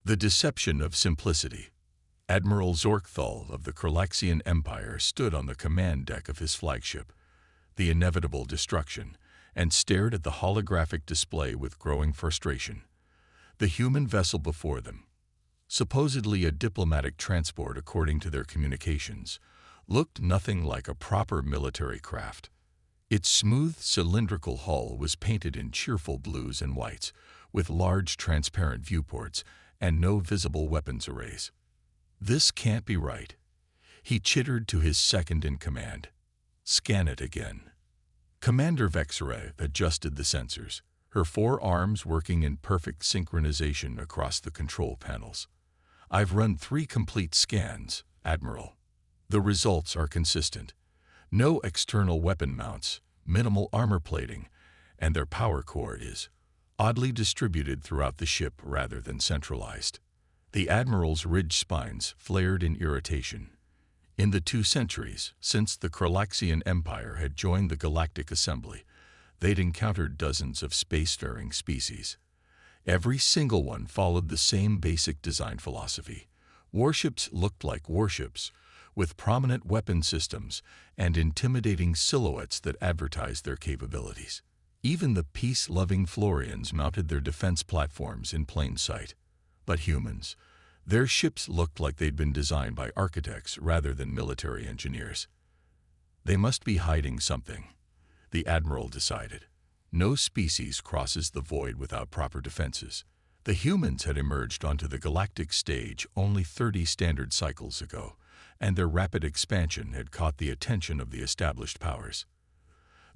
The deception of simplicity. Admiral Zorkthal of the Kralaxian Empire stood on the command deck of his flagship, the inevitable destruction, and stared at the holographic display with growing frustration. The human vessel before them, supposedly a diplomatic transport according to their communications, looked nothing like a proper military craft. Its smooth, cylindrical hull was painted in cheerful blues and whites, with large transparent viewports and no visible weapons arrays. "This can't be right," he chittered to his second-in-command. "Scan it again." Commander Vexera adjusted the sensors, her 4 arms working in perfect synchronization across the control panels. "I've run 3 complete scans, Admiral. The results are consistent. No external weapon mounts, minimal armor plating, and their power core is oddly distributed throughout the ship rather than centralized." The Admiral's ridged spines flared in irritation. In the 2 centuries since the Kralaxian Empire had joined the Galactic Assembly, they'd encountered dozens of spacefaring species. Every single one followed the same basic design philosophy. Warships looked like warships, with prominent weapon systems and intimidating silhouettes that advertised their capabilities. Even the peace-loving Florians mounted their defense platforms in plain sight. But humans, their ships looked like they'd been designed by architects rather than military engineers. They must be hiding something, the Admiral decided. No species crosses the void without proper defenses. The humans had emerged onto the galactic stage only 30 standard cycles ago, and their rapid expansion had caught the attention of the established powers.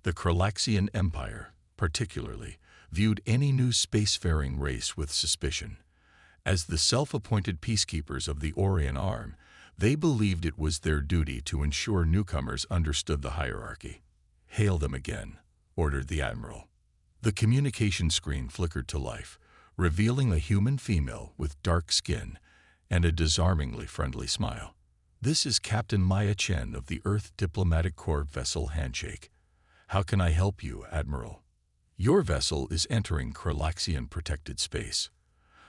The Kralaxian Empire, particularly, viewed any new spacefaring race with suspicion. As the self-appointed peacekeepers of the Orion Arm, they believed it was their duty to ensure newcomers understood the hierarchy. "Hail them again," ordered the Admiral. The communication screen flickered to life, revealing a human female with dark skin and a disarmingly friendly smile. "This is Captain Maya Chen of the Earth Diplomatic Corps vessel Handshake. How can I help you, Admiral? Your vessel is entering Kralaxian protected space.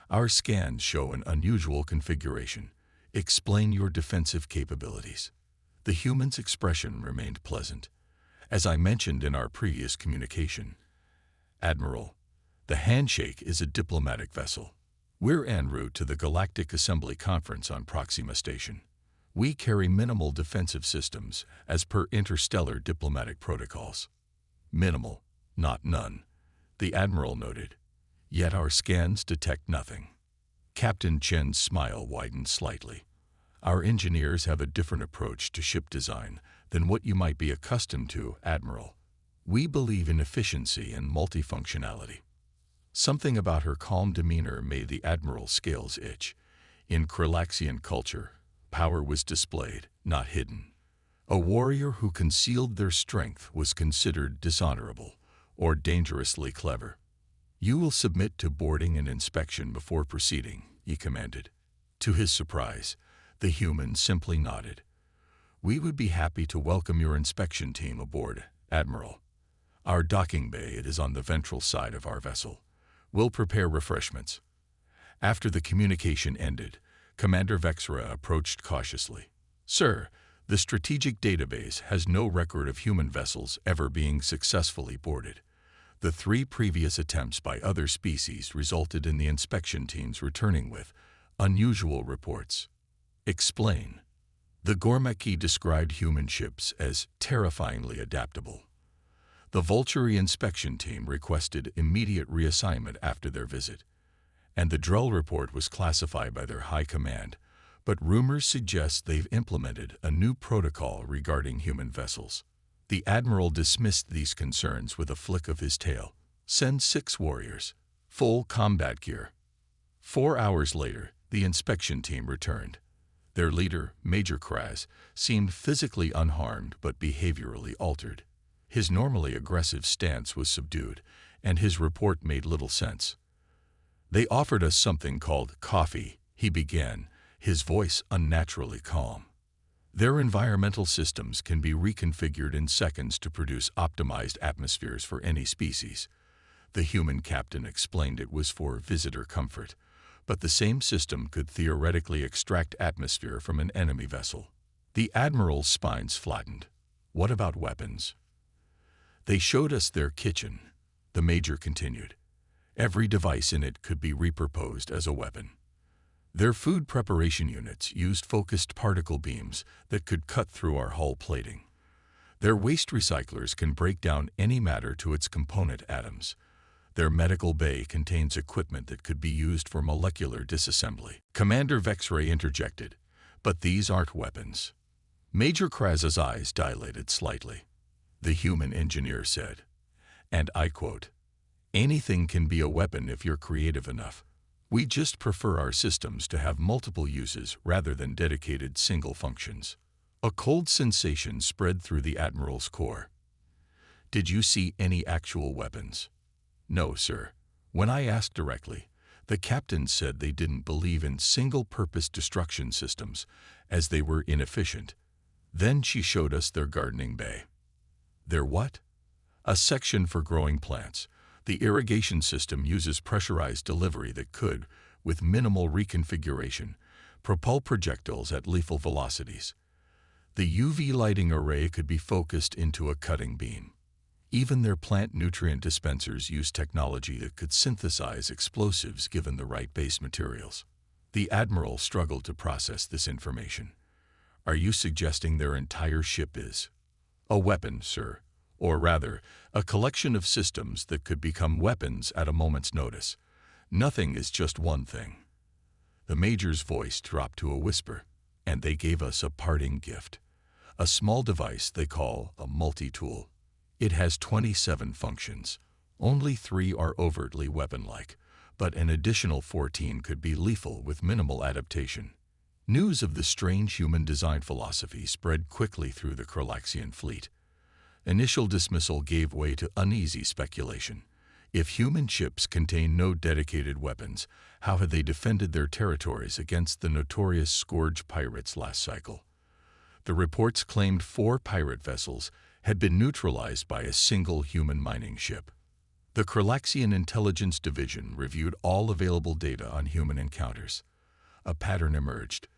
Our scans show an unusual configuration. Explain your defensive capabilities." The human's expression remained pleasant. "As I mentioned in our previous communication, Admiral, the Handshake is a diplomatic vessel. We're en route to the Galactic Assembly Conference on Proxima Station. We carry minimal defensive systems as per interstellar diplomatic protocols." "Minimal, not none," the Admiral noted. "Yet our scans detect nothing." Captain Chen's smile widened slightly. "Our engineers have a different approach to ship design than what you might be accustomed to, Admiral. We believe in efficiency and multifunctionality." Something about her calm demeanor made the Admiral's scales itch. In Kralaxian culture, power was displayed, not hidden. A warrior who concealed their strength was considered dishonorable or dangerously clever. "You will submit to boarding and inspection before proceeding," he commanded. To his surprise, the human simply nodded. "We would be happy to welcome your inspection team aboard, Admiral. Our docking bay is on the ventral side of our vessel. We'll prepare refreshments." After the communication ended, Commander Vexera approached cautiously. "Sir, the strategic database has no record of human vessels ever being successfully boarded. The 3 previous attempts by other species resulted in the inspection teams returning with unusual reports." "Explain." The Gormaki described human ships as terrifyingly adaptable. The Vulturi inspection team requested immediate reassignment after their visit, and the Drull report was classified by their high command, but rumors suggest they've implemented a new protocol regarding human vessels. The Admiral dismissed these concerns with a flick of his tail. "Send 6 warriors, full combat gear." 4 hours later, the inspection team returned. Their leader, Major Kraz, seemed physically unharmed but behaviorally altered. His normally aggressive stance was subdued, and his report made little sense. "They offered us something called coffee," he began, his voice unnaturally calm. "Their environmental systems can be reconfigured in seconds to produce optimized atmospheres for any species." The human captain explained it was for visitor comfort, but the same system could theoretically extract atmosphere from an enemy vessel. The Admiral's spines flattened. What about weapons? They showed us their kitchen, the Major continued. Every device in it could be repurposed as a weapon. Their food preparation units used focused particle beams that could cut through our hull plating. Their waste recyclers can break down any matter to its component atoms. Their medical bay contains equipment that could be used for molecular disassembly. Commander Vexray interjected, but these aren't weapons. Major Kraz's eyes dilated slightly. The human engineer said, and I quote, "Anything can be a weapon if you're creative enough. We just prefer our systems to have multiple uses rather than dedicated single functions." A cold sensation spread through the Admiral's core. "Did you see any actual weapons?" "No, sir. When I asked directly, the captain said they didn't believe in single-purpose destruction systems, as they were inefficient. Then she showed us their gardening bay." "Their what?" "A section for growing plants. The irrigation system uses pressurized delivery that could, with minimal reconfiguration, propel projectiles at lethal velocities. The UV lighting array could be focused into a cutting beam. Even their plant nutrient dispensers use technology that could synthesize explosives given the right base materials." The Admiral struggled to process this information. "Are you suggesting their entire ship is a weapon, sir? Or rather, a collection of systems that could become weapons at a moment's notice. Nothing is just one thing." The Major's voice dropped to a whisper, "And they gave us a parting gift. A small device they call a multi-tool. It has 27 functions. Only 3 are overtly weapon-like, but an additional 14 could be lethal with minimal adaptation." News of the strange human design philosophy spread quickly through the Kralaxian fleet. Initial dismissal gave way to uneasy speculation. If human ships contained no dedicated weapons, how had they defended their territories against the notorious Scourge pirates last cycle? The reports claimed 4 pirate vessels had been neutralized by a single human mining ship. The Kralaxian Intelligence Division reviewed all available data on human encounters. A pattern emerged.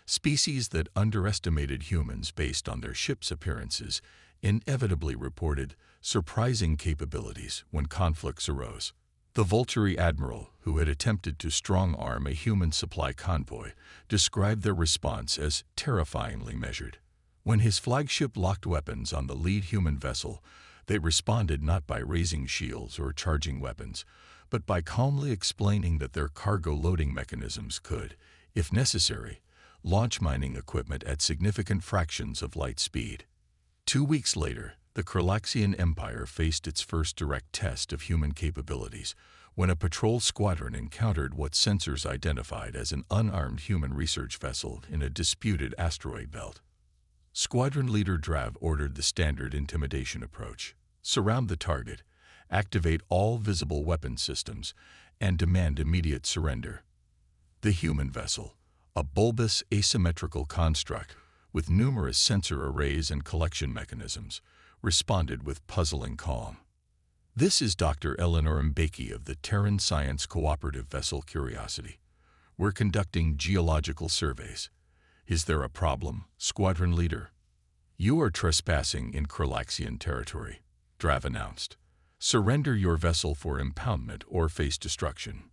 Species that underestimated humans based on their ship's appearances inevitably reported surprising capabilities when conflicts arose. The Volturi Admiral, who had attempted to strong-arm a human supply convoy, described their response as terrifyingly measured. When his flagship locked weapons on the lead human vessel, they responded not by raising shields or charging weapons, but by calmly explaining that their cargo loading mechanisms could, if necessary, launch mining equipment at significant fractions of light speed. 2 weeks later, the Kralaxian Empire faced its first direct test of human capabilities when a patrol squadron encountered what sensors identified as an unarmed human research vessel in a disputed asteroid belt. Squadron leader Drav ordered the standard intimidation approach: surround the target, activate all visible weapon systems, and demand immediate surrender. The human vessel, a bulbous asymmetrical construct with numerous sensor arrays and collection mechanisms, responded with puzzling calm. "This is Dr. Eleanor Mbeki of the Terran Science Cooperative Vessel Curiosity. We're conducting geological surveys. Is there a problem, Squadron Leader?" "You are trespassing in Kralaxian territory," Drav announced. "Surrender your vessel for impoundment or face destruction."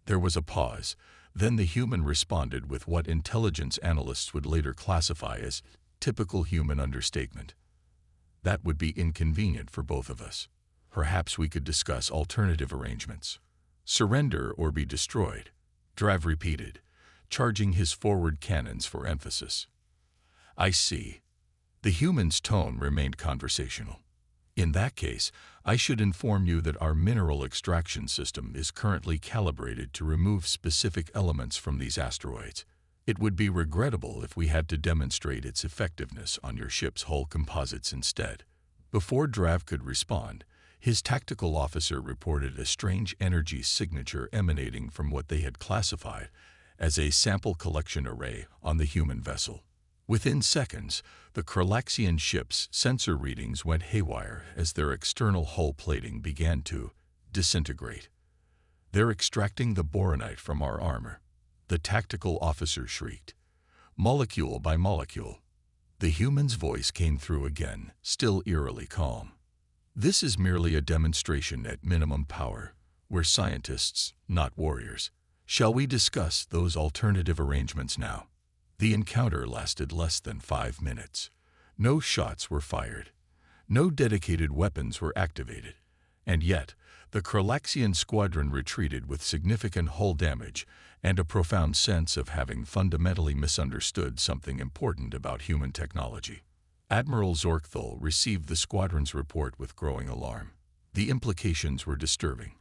There was a pause. Then the human responded with what intelligence analysts would later classify as typical human understatement. "That would be inconvenient for both of us. Perhaps we could discuss alternative arrangements." "Surrender or be destroyed," Drav repeated, charging his forward cannons for emphasis. "I see." The human's tone remained conversational. "In that case, I should inform you that our mineral extraction system is currently calibrated to remove specific elements from these asteroids. It would be regrettable if we had to demonstrate its effectiveness on your ship's hull composites instead." Before Drav could respond, his tactical officer reported a strange energy signature emanating from what they had classified as a sample collection array on the human vessel. Within seconds, the Kralaxian ship's sensor readings went haywire as their external hull plating began to disintegrate. "They're extracting the boronite from our armor," the tactical officer shrieked. "Molecule by molecule." The human's voice came through again, still eerily calm. "This is merely a demonstration at minimum power. We're scientists, not warriors. Shall we discuss those alternative arrangements now?" The encounter lasted less than 5 minutes. No shots were fired. No dedicated weapons were activated. And yet, the Kralaxian squadron retreated with significant hull damage and a profound sense of having fundamentally misunderstood something important about human technology. Admiral Zorkthal received the squadron's report with growing alarm. The implications were disturbing.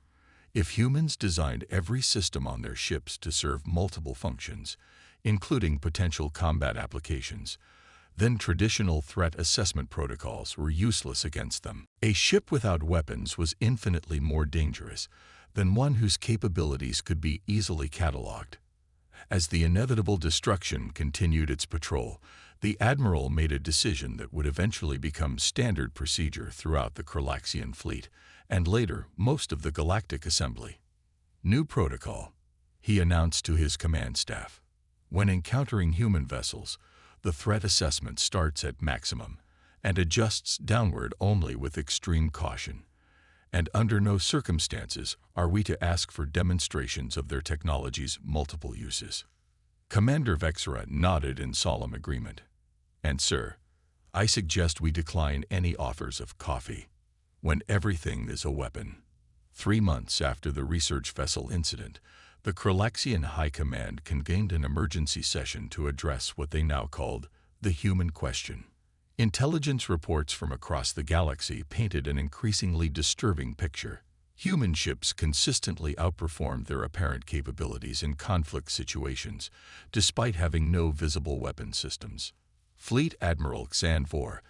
If humans designed every system on their ships to serve multiple functions, including potential combat applications, then traditional threat assessment protocols were useless against them. A ship without weapons was infinitely more dangerous than one whose capabilities could be easily catalogued. As the inevitable destruction continued its patrol, the Admiral made a decision that would eventually become standard procedure throughout the Kralaxian fleet, and later most of the Galactic Assembly. "New protocol," he announced to his command staff. "When encountering human vessels, the threat assessment starts at maximum and adjusts downward only with extreme caution. And under no circumstances are we to ask for demonstrations of their technology's multiple uses." Commander Vexera nodded in solemn agreement. "And sir, I suggest we decline any offers of coffee when everything is a weapon." 3 months after the research vessel incident, the Kralaxian High Command convened an emergency session to address what they now called the human question. Intelligence reports from across the galaxy painted an increasingly disturbing picture. Human ships consistently outperformed their apparent capabilities in conflict situations, despite having no visible weapon systems. Fleet Admiral Xanvor,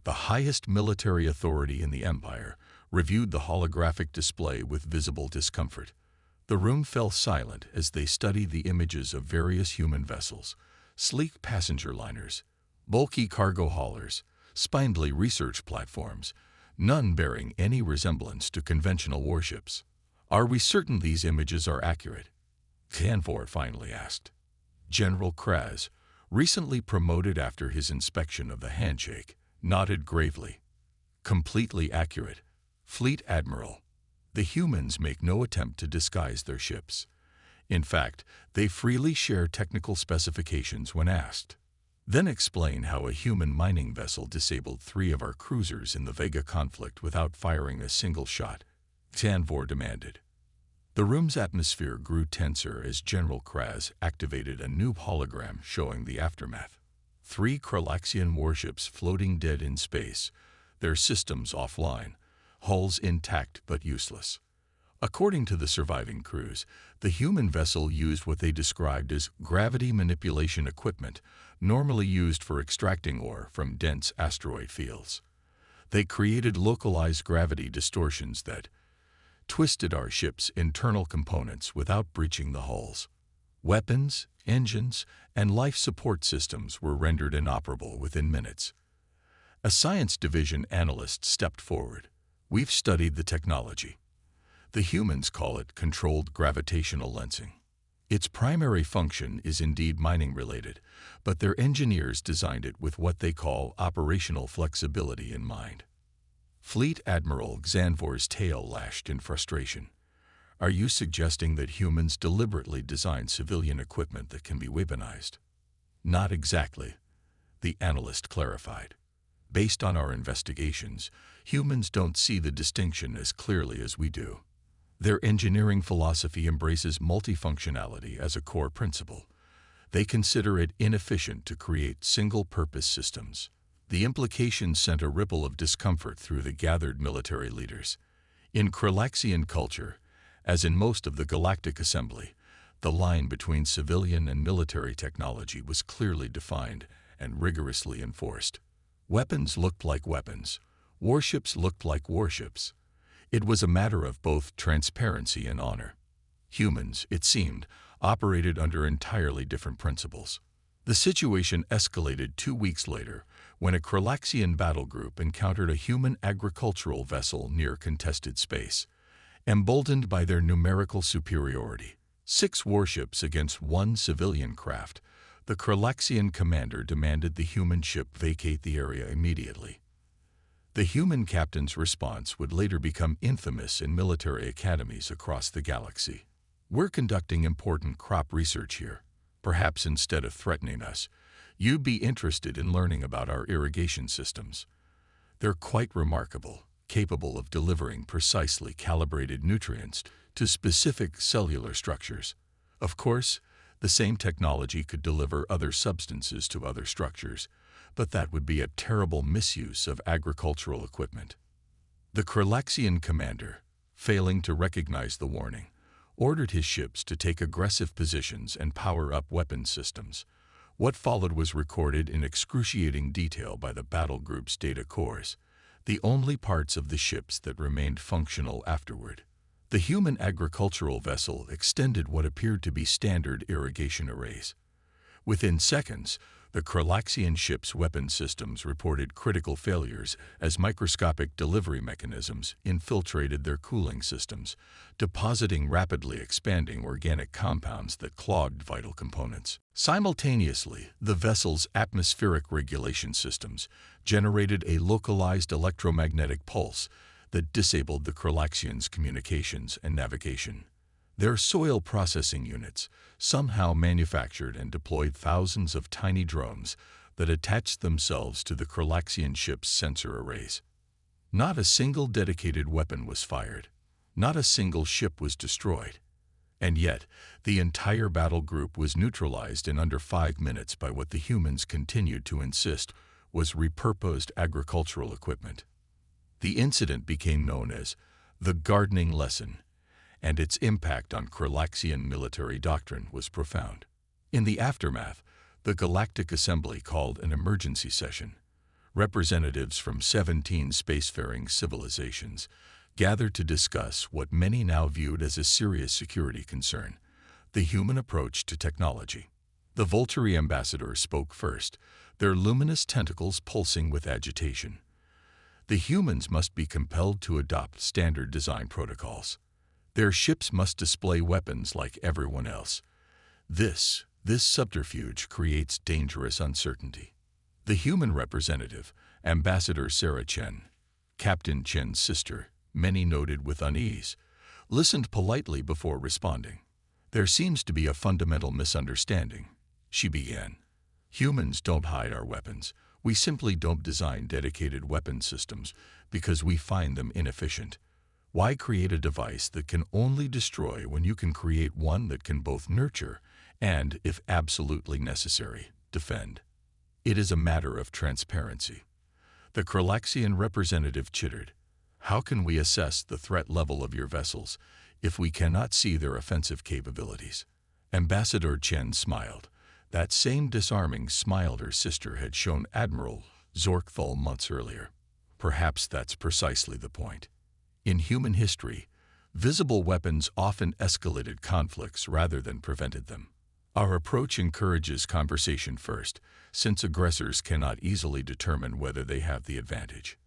the highest military authority in the Empire, reviewed the holographic display with visible discomfort. The room fell silent as they studied the images of various human vessels, sleek passenger liners, bulky cargo haulers, spindly research platforms, none bearing any resemblance to conventional warships. "Are we certain these images are accurate?" Xanvor finally asked. General Kraz, recently promoted after his inspection of the handshake, nodded gravely. "Completely accurate, Fleet Admiral. The humans make no attempt to disguise their ships. In fact, they freely share technical specifications when asked." "Then explain how a human mining vessel disabled 3 of our cruisers in the Vega conflict without firing a single shot," Xanvor demanded. The room's atmosphere grew tenser as General Kraz activated a new hologram showing the aftermath. 3 Kralaxian warships floating dead in space, their systems offline, hulls intact but useless. According to the surviving crews, the human vessel used what they described as gravity manipulation equipment, normally used for extracting ore from dense asteroid fields. They created localized gravity distortions that twisted our ship's internal components without breaching the hulls. Weapons, engines, and life support systems were rendered inoperable within minutes. A science division analyst stepped forward. "We've studied the technology. The humans call it controlled gravitational lensing. Its primary function is indeed mining-related, but their engineers designed it with what they call operational flexibility in mind." Fleet Admiral Xanvor's tail lashed in frustration. "Are you suggesting that humans deliberately design civilian equipment that can be weaponized?" "Not exactly," the analyst clarified. "Based on our investigations, humans don't see the distinction as clearly as we do. Their engineering philosophy embraces multifunctionality as a core principle. They consider it inefficient to create single-purpose systems." The implication sent a ripple of discomfort through the gathered military leaders. In Kralaxian culture, as in most of the Galactic Assembly, the line between civilian and military technology was clearly defined and rigorously enforced. Weapons looked like weapons. Warships looked like warships. It was a matter of both transparency and honor. Humans, it seemed, operated under entirely different principles. The situation escalated 2 weeks later when a Kralaxian battle group encountered a human agricultural vessel near contested space. Emboldened by their numerical superiority, 6 warships against 1 civilian craft, the Kralaxian commander demanded the human ship vacate the area immediately. The human captain's response would later become infamous in military academies across the galaxy. "We're conducting important crop research here. Perhaps instead of threatening us, you'd be interested in learning about our irrigation systems. They're quite remarkable, capable of delivering precisely calibrated nutrients to specific cellular structures. Of course, the same technology could deliver other substances to other structures, but that would be a terrible misuse of agricultural equipment." The Kralaxian commander, failing to recognize the warning, ordered his ships to take aggressive positions and power up weapon systems. What followed was recorded in excruciating detail by the battle group's data cores, the only parts of the ships that remained functional afterward. The human agricultural vessel extended what appeared to be standard irrigation arrays. Within seconds, the Kralaxian ship's weapon systems reported critical failures as microscopic delivery mechanisms infiltrated their cooling systems, depositing rapidly expanding organic compounds that clogged vital components. Simultaneously, the vessel's atmospheric regulation systems generated a localized electromagnetic pulse that disabled the Kralaxians' communications and navigation. Their soil processing units somehow manufactured and deployed thousands of tiny drones that attached themselves to the Kralaxian ship's sensor arrays. Not a single dedicated weapon was fired. Not a single ship was destroyed. And yet, the entire battle group was neutralized in under 5 minutes by what the humans continued to insist was repurposed agricultural equipment. The incident became known as the gardening lesson, and its impact on Kralaxian military doctrine was profound. In the aftermath, the Galactic Assembly called an emergency session. Representatives from 17 spacefaring civilizations gathered to discuss what many now viewed as a serious security concern: the human approach to technology. The Volturi ambassadors spoke first, their luminous tentacles pulsing with agitation. The humans must be compelled to adopt standard design protocols. Their ships must display weapons like everyone else. This subterfuge creates dangerous uncertainty. The human representative, Ambassador Sarah Chen, Captain Chen's sister, many noted with unease, listened politely before responding. "There seems to be a fundamental misunderstanding," she began. "Humans don't hide our weapons. We simply don't design dedicated weapon systems because we find them inefficient. Why create a device that can only destroy when you can create one that can both nurture and, if absolutely necessary, defend? It is a matter of transparency." The Kralaxian representative chittered. "How can we assess the threat level of your vessels if we cannot see their offensive capabilities?" Ambassador Chen smiled. That same disarming smile her sister had shown Admiral Zorkthal months earlier. Perhaps that's precisely the point. In human history, visible weapons often escalated conflicts rather than prevented them. Our approach encourages conversation first, since aggressors cannot easily determine whether they have the advantage.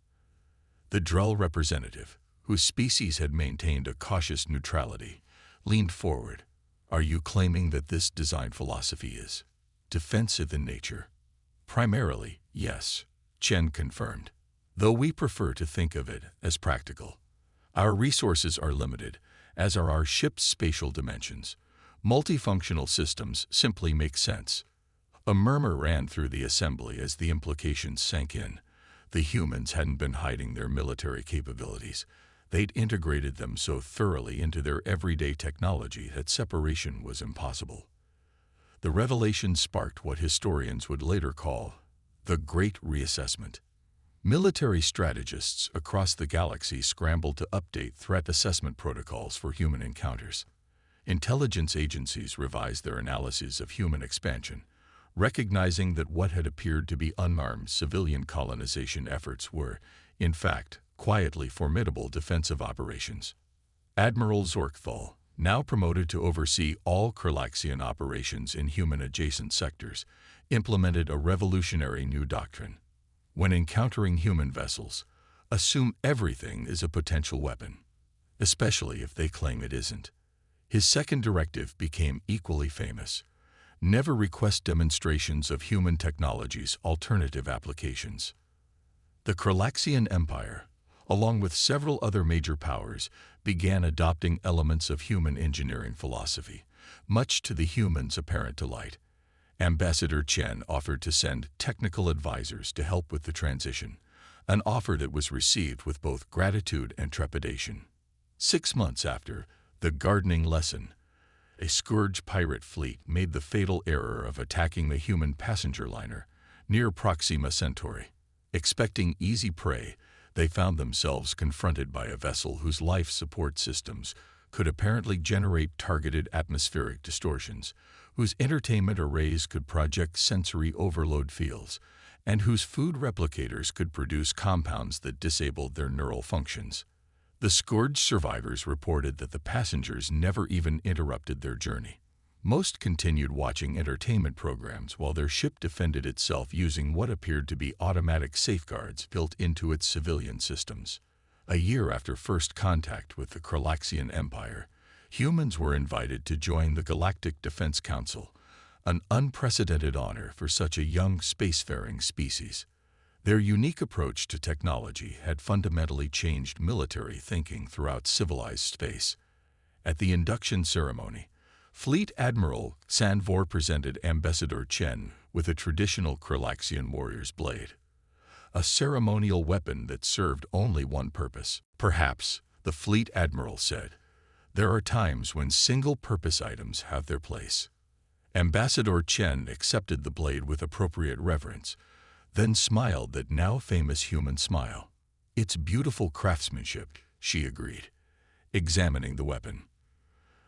The Drell representative, whose species had maintained a cautious neutrality, leaned forward. "Are you claiming that this design philosophy is defensive in nature?" "Primarily, yes," Chen confirmed, "though we prefer to think of it as practical. Our resources are limited, as are our ship's spatial dimensions. Multifunctional systems simply make sense." A murmur ran through the assembly as the implications sank in. The humans hadn't been hiding their military capabilities. They'd integrated them so thoroughly into their everyday technology that separation was impossible. The revelation sparked what historians would later call the Great Reassessment. Military strategists across the galaxy scrambled to update threat assessment protocols for human encounters. Intelligence agencies revised their analyses of human expansion, recognizing that what had appeared to be unarmed civilian colonization efforts were, in fact, quietly formidable defensive operations. Admiral Zorkthal, now promoted to oversee all Kralaxian operations in human-adjacent sectors, implemented a revolutionary new doctrine. When encountering human vessels, assume everything is a potential weapon. especially if they claim it isn't. His second directive became equally famous: never request demonstrations of human technology's alternative applications. The Kralaxian Empire, along with several other major powers, began adopting elements of human engineering philosophy, much to the humans' apparent delight. Ambassador Chen offered to send technical advisors to help with the transition, an offer that was received with both gratitude and trepidation. 6 months after the gardening lesson, a scourge pirate fleet made the fatal error of attacking the human passenger liner near Proxima Centauri. Expecting easy prey, they found themselves confronted by a vessel whose life support systems could apparently generate targeted atmospheric distortions, whose entertainment arrays could project sensory overload fields, and whose food replicators could produce compounds that disabled their neural functions. The scourge survivors reported that the passengers never even interrupted their journey. Most continued watching entertainment programs while their ship defended itself using what appeared to be automatic safeguards built into its civilian systems. A year after first contact with the Kralaxian Empire, humans were invited to join the Galactic Defense Council, an unprecedented honor for such a young spacefaring species. Their unique approach to technology had fundamentally changed military thinking throughout civilized space. At the induction ceremony, Fleet Admiral Sanvor presented Ambassador Chen with a traditional Kralaxian warrior's blade, a ceremonial weapon that served only one purpose. Perhaps, the Fleet Admiral said, there are times when single-purpose items have their place. Ambassador Chen accepted the blade with appropriate reverence, then smiled that now-famous human smile. It's beautiful craftsmanship, she agreed, examining the weapon,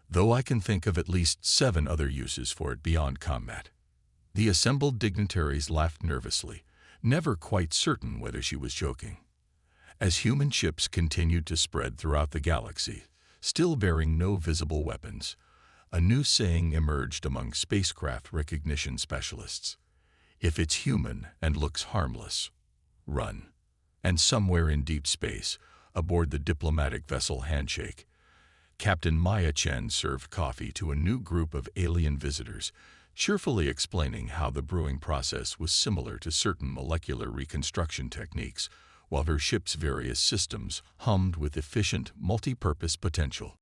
though I can think of at least 7 other uses for it beyond combat. The assembled dignitaries laughed nervously, never quite certain whether she was joking. As human ships continued to spread throughout the galaxy, still bearing no visible weapons, a new saying emerged among spacecraft recognition specialists: if it's human and looks harmless, run. And somewhere in deep space, aboard the diplomatic vessel Handshake, Captain Maya Chen served coffee to a new group of alien visitors, cheerfully explaining how the brewing process was similar to certain molecular reconstruction techniques, while her ship's various systems hummed with efficient, multi-purpose potential.